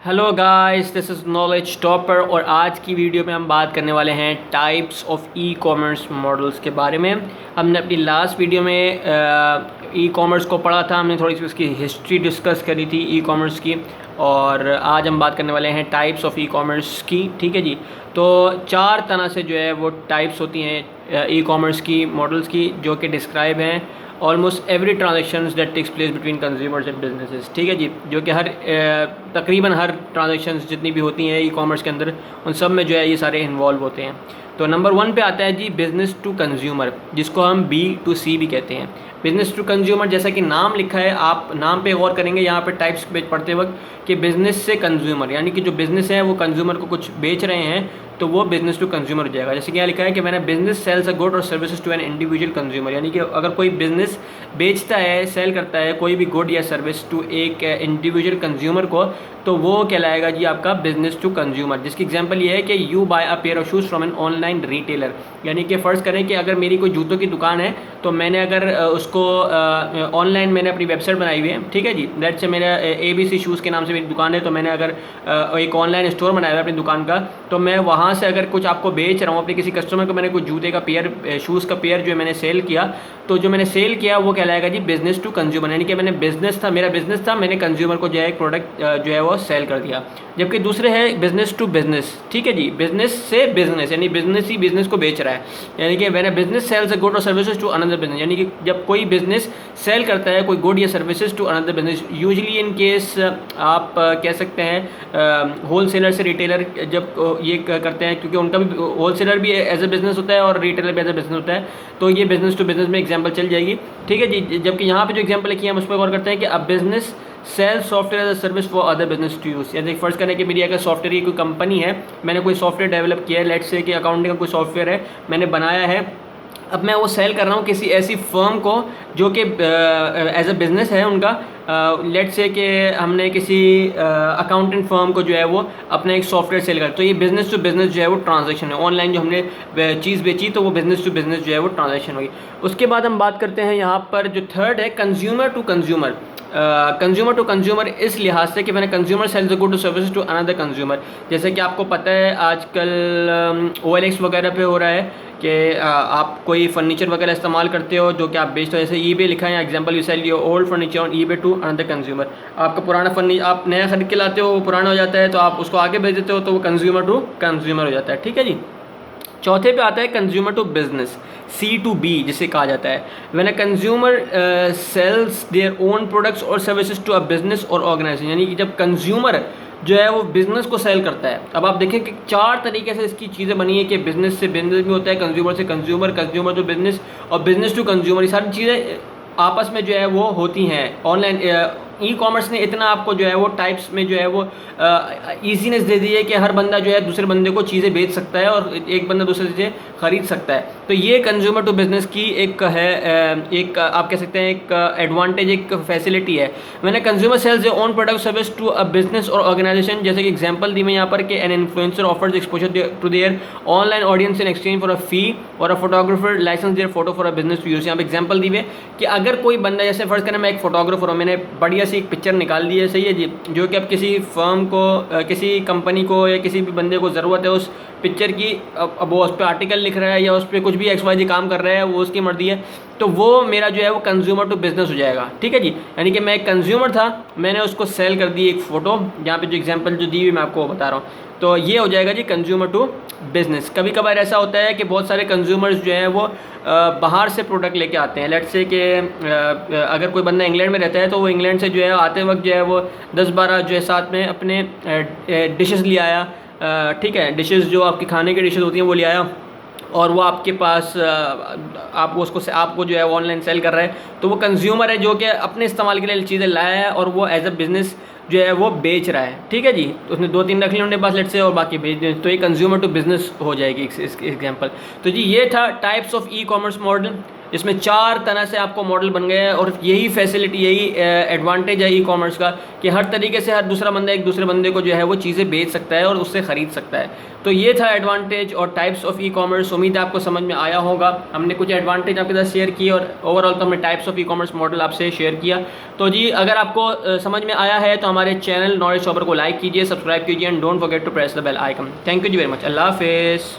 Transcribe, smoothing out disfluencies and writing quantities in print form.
Hello guys, this is knowledge topper और आज की वीडियो में हम बात करने वाले हैं types of e commerce models के बारे में। हमने अपनी लास्ट वीडियो में ई कॉमर्स को पढ़ा था, हमने थोड़ी सी उसकी हिस्ट्री डिस्कस करी थी ई कॉमर्स की, और आज हम बात करने वाले हैं टाइप्स ऑफ ई कॉमर्स की। ठीक है जी। तो चार तरह से जो है वो टाइप्स होती हैं ई कॉमर्स की मॉडल्स की, जो कि डिस्क्राइब हैं almost every transactions that takes place between consumers and businesses. ठीक है जी, जो कि तकरीबन हर ट्रांजेक्शंस जितनी भी होती हैं ई कॉमर्स के अंदर, उन सब में जो है ये सारे इन्वॉल्व होते हैं। तो नंबर 1 पे आता है जी बिज़नेस टू कंज्यूमर, जिसको हम B2C भी कहते हैं। बिज़नेस टू कंज्यूमर, जैसा कि नाम लिखा है, आप नाम पे गौर करेंगे यहाँ पे टाइप्स पे पढ़ते वक्त कि बिज़नेस से कंज्यूमर, यानी कि जो बिज़नेस है वो कंज्यूमर को कुछ बेच रहे हैं, तो वो बिज़नेस टू कंज्यूमर हो जाएगा। जैसे कि यहाँ लिखा है कि मैंने बिज़नेस सेल्स अ गुड और services to an individual consumer, यानी कि अगर कोई बिज़नेस बेचता है, सेल करता है कोई भी गुड या सर्विस टू एक इंडिविजुअल कंज्यूमर को, तो वो कहलाएगा जी आपका बिज़नेस टू कंज्यूमर। जिसकी एग्जांपल ये है कि you buy a pair of shoes from an online retailer, यानी कि फ़र्ज़ करें कि अगर मेरी कोई जूतों की दुकान है, तो मैंने अगर उसको ऑनलाइन मैंने अपनी वेबसाइट बनाई हुई है, ठीक है जी, दैट से मेरा ABC शूज़ के नाम से मेरी दुकान है, तो मैंने अगर एक ऑनलाइन स्टोर बनाया हुआ है अपनी दुकान का, तो मैं वहाँ से अगर कुछ आपको बेच रहा हूँ, अपने किसी कस्टमर को मैंने कुछ जूते का पेयर, शूज़ का पेयर जो है मैंने सेल किया, तो जो मैंने सेल किया वो कहलाएगा जी बिज़नेस टू कंज्यूमर, यानी कि मेरा बिज़नेस था, मैंने कंज्यूमर को जो है एक प्रोडक्ट जो है वो सेल कर दिया। जबकि दूसरे है बिज़नेस टू बिज़नेस, ठीक है जी, बिज़नेस से बिज़नेस, यानी बिज़नेस ही बिज़नेस को बेच रहा है, यानी कि मैंने बिज़नेस सेल्स अ गुड और सर्विसेज टू अनदर बिज़नेस, यानी कि जब कोई बिज़नेस सेल करता है कोई गुड या services to another business, usually in case आप कह सकते हैं होल सेलर से रिटेलर जब ये करते हैं, क्योंकि उनका भी होल सेलर भी एज ए बिज़नेस होता है और रिटेलर भी एज ए बिज़नेस होता है, तो ये बिज़नेस टू बिज़नेस में एग्जाम्पल चल जाएगी। ठीक है जी। जबकि यहाँ पे जो एग्जाम्पल लिखी है हम उस पर गौर करते हैं कि अब business sell software as a service for other business to use, यानी फ़र्ज़ करें कि मेरी अगर सॉफ्टवेयर की कोई कंपनी है, मैंने कोई सॉफ्टवेयर डेवलप किया है, लेट्स से कि अकाउंटिंग का कोई सॉफ्टवेयर है मैंने बनाया है, अब मैं वो सेल कर रहा हूँ किसी ऐसी फर्म को जो कि एज अ बिज़नेस है उनका, लेट्स से कि हमने किसी अकाउंटेंट फर्म को जो है वो अपना एक सॉफ्टवेयर सेल कर, तो ये बिज़नेस टू बिज़नेस जो है वो ट्रांजैक्शन है। ऑनलाइन जो हमने चीज़ बेची तो वो बिज़नेस टू बिज़नेस जो है वो ट्रांजैक्शन होगी। उसके बाद हम बात करते हैं यहाँ पर जो थर्ड है consumer to consumer. Consumer to consumer इस लिहाज से कि मैंने consumer sells good service to another consumer, जैसे कि आपको पता है आजकल OLX वगैरह पे हो रहा है कि आप कोई फर्नीचर वगैरह इस्तेमाल करते हो जो कि आप बेचते हो, जैसे eBay लिखा है example, you sell your old furniture on eBay to another consumer. आपका पुराना फर्नीचर आप नया खरीद के लाते हो, वो पुराना हो जाता है, तो आप उसको आगे भेज देते हो, तो वो कंज्यूमर टू कंज्यूमर हो जाता है। ठीक है जी। चौथे पे आता है कंज्यूमर टू बिजनेस, C2B जिसे कहा जाता है। When a consumer sells their own products और सर्विसेज टू अ बिजनेस और ऑर्गेनाइजेशन, यानी कि जब कंज्यूमर जो है वो बिज़नेस को सेल करता है। अब आप देखें कि चार तरीके से इसकी चीज़ें बनी है कि बिज़नेस से बिज़नेस भी होता है, कंज्यूमर से कंज्यूमर, कंज्यूमर टू बिज़नेस और बिज़नेस टू कंज्यूमर, ये सारी चीज़ें आपस में जो है वो होती हैं। ऑनलाइन ई कॉमर्स ने इतना आपको जो है वो टाइप्स में जो है वो ईजीनेस दे दी है कि हर बंदा जो है दूसरे बंदे को चीज़ें बेच सकता है और एक बंदा दूसरे से ख़रीद सकता है। तो ये कंज्यूमर टू बिज़नेस की एक है, एक आप कह सकते हैं एक एडवांटेज, एक फैसिलिटी है। मैंने consumer sells own product service to a business और ऑर्गेनाइजेशन, जैसे कि एग्जांपल दी मैं यहाँ पर कि an influencer offers exposure to their online audience in exchange for a fee और a photographer licenses their photo for a business to use. यहाँ पर एग्जाम्पल दी है कि अगर कोई बंदा, जैसे फ़र्ज़ करें मैं एक फोटोग्राफर हूँ, मैंने बढ़िया सी एक पिक्चर निकाल दी है, सही है जी, जो कि अब किसी फर्म को, किसी कंपनी को या किसी भी बंदे को ज़रूरत है उस पिक्चर की, अब वो उस पर आर्टिकल लिख रहा है या उस पर कुछ भी XYZ काम कर रहा है, वो उसकी मर्जी है, तो वो मेरा जो है वो कंज्यूमर टू बिज़नेस हो जाएगा। ठीक है जी, यानी कि मैं एक कंज्यूमर था, मैंने उसको सेल कर दी एक फ़ोटो, जहाँ पे जो एग्जांपल जो दी हुई मैं आपको बता रहा हूँ, तो ये हो जाएगा जी कंज्यूमर टू बिज़नेस। कभी कभार ऐसा होता है कि बहुत सारे कंज्यूमर्स जो हैं वो बाहर से प्रोडक्ट लेके आते हैं, लेट्स से कि अगर कोई बंदा इंग्लैंड में रहता है तो वो इंग्लैंड से जो है आते वक्त जो है वो 10-12 जो है साथ में अपने डिशेस ले आया, ठीक है, डिशेस जो आपकी खाने की डिशेस होती हैं वो ले आया, और वो आपके पास आप उसको आपको जो है ऑनलाइन सेल कर रहा है, तो वो कंज्यूमर है जो कि अपने इस्तेमाल के लिए चीज़ें लाया है और वो एज अ बिज़नेस जो है वो बेच रहा है। ठीक है जी, तो उसने 2-3 रख लिए उनके पास लेट से और बाकी बेच दें, तो ये कंज्यूमर टू बिज़नेस हो जाएगी इस एग्जाम्पल। तो जी ये था types of e commerce model. इसमें 4 तरह से आपको मॉडल बन गए हैं और यही फैसिलिटी, यही एडवांटेज है ई कॉमर्स का कि हर तरीके से हर दूसरा बंदा एक दूसरे बंदे को जो है वो चीज़ें बेच सकता है और उससे ख़रीद सकता है। तो ये था एडवांटेज और टाइप्स ऑफ ई कॉमर्स। उम्मीद है आपको समझ में आया होगा। हमने कुछ एडवांटेज आपके साथ शेयर किए और ओवरऑल तो हमने types of e commerce model आपसे शेयर किया। तो जी अगर आपको समझ में आया है तो हमारे चैनल नॉलेज शॉपर को लाइक कीजिए, सब्सक्राइब कीजिए and don't forget to press the bell icon. Thank you जी वेरी मच। अल्लाह हाफिज़।